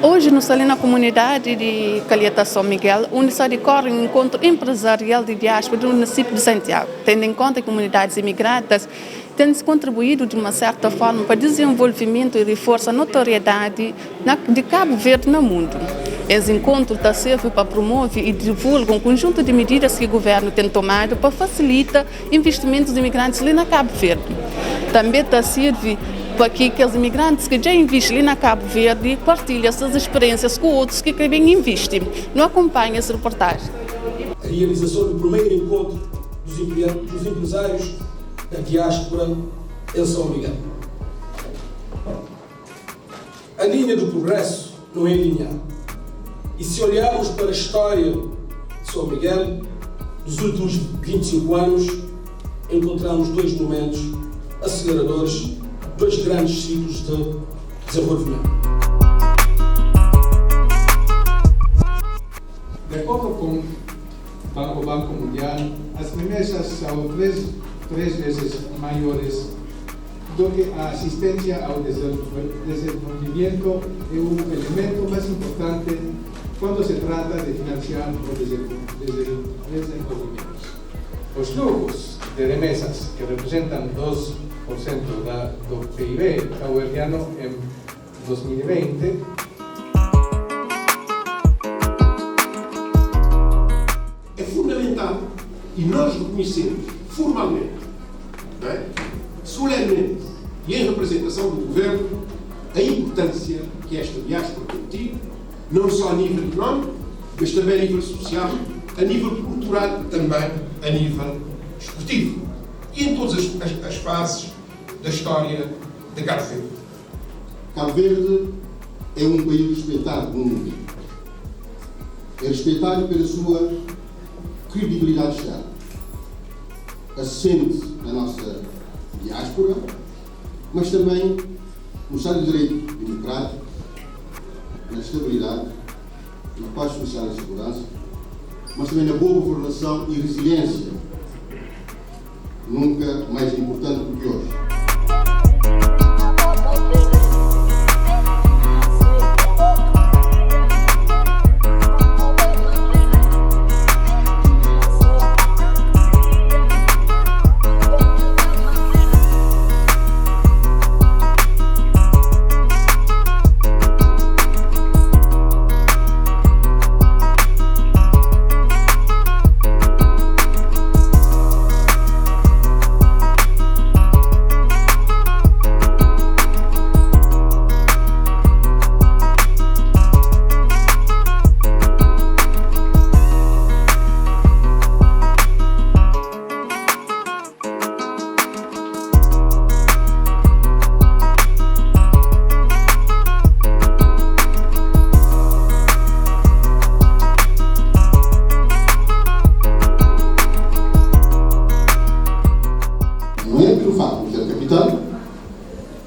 Hoje, nós estamos na comunidade de Calheta São Miguel, onde se decorre um encontro empresarial de diáspora do município de Santiago, tendo em conta que comunidades imigrantes têm contribuído de uma certa forma para o desenvolvimento e reforço a notoriedade de Cabo Verde no mundo. Esse encontro está servindo para promover e divulgar um conjunto de medidas que o governo tem tomado para facilitar investimentos de imigrantes ali na Cabo Verde. Também está servindo para que aqueles imigrantes que já investem ali na Cabo Verde partilhem suas experiências com outros que querem investir. Não acompanha essa reportagem. A realização do primeiro encontro dos empresários da diáspora em São Miguel. A linha do progresso não é linear. E se olharmos para a história de São Miguel, dos últimos 25 anos, encontramos dois momentos aceleradores, dois grandes ciclos de desenvolvimento. De acordo com o Banco Mundial, as remessas são três vezes maiores do que a assistência ao desenvolvimento é o elemento mais importante quando se trata de financiar o desenvolvimento. Os fluxos de remessas, que representam 2% do PIB cabo-verdiano em 2020, é fundamental e nós reconhecemos formalmente, solenemente e em representação do governo, a importância que esta diáspora tem tido, não só a nível económico, mas também a nível social, a nível cultural, também a nível esportivo e em todas as fases da história de Cabo Verde. Cabo Verde é um país respeitado no mundo. É respeitado pela sua credibilidade externa, assente na nossa diáspora, mas também no Estado de Direito democrático, na estabilidade, na paz social e segurança, mas também na boa governação e resiliência, nunca mais importante do que hoje.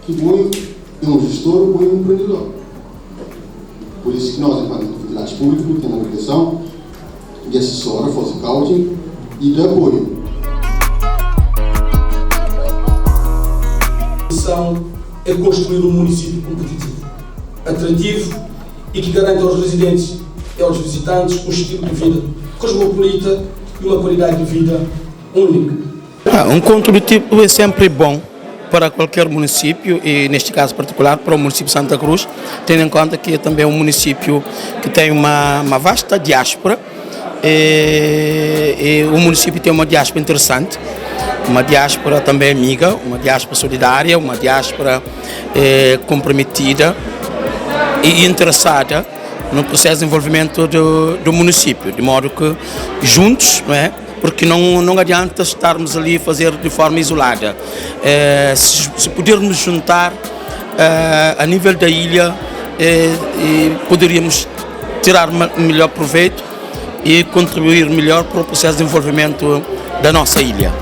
Que bom é um gestor, bom é um empreendedor. Por isso que nós, enquanto entidades públicas, temos a obrigação de assessora, fazer coaching e de apoio. A missão é construir um município competitivo, atrativo e que garanta aos residentes e aos visitantes um estilo de vida cosmopolita e uma qualidade de vida única. Um encontro do tipo é sempre bom para qualquer município e, neste caso particular, para o município de Santa Cruz, tendo em conta que é também um município que tem uma vasta diáspora e o município tem uma diáspora interessante, uma diáspora também amiga, uma diáspora solidária, uma diáspora comprometida e interessada no processo de desenvolvimento do município, de modo que juntos, não é? Porque não adianta estarmos ali a fazer de forma isolada. Se pudermos juntar a nível da ilha, poderíamos tirar melhor proveito e contribuir melhor para o processo de desenvolvimento da nossa ilha.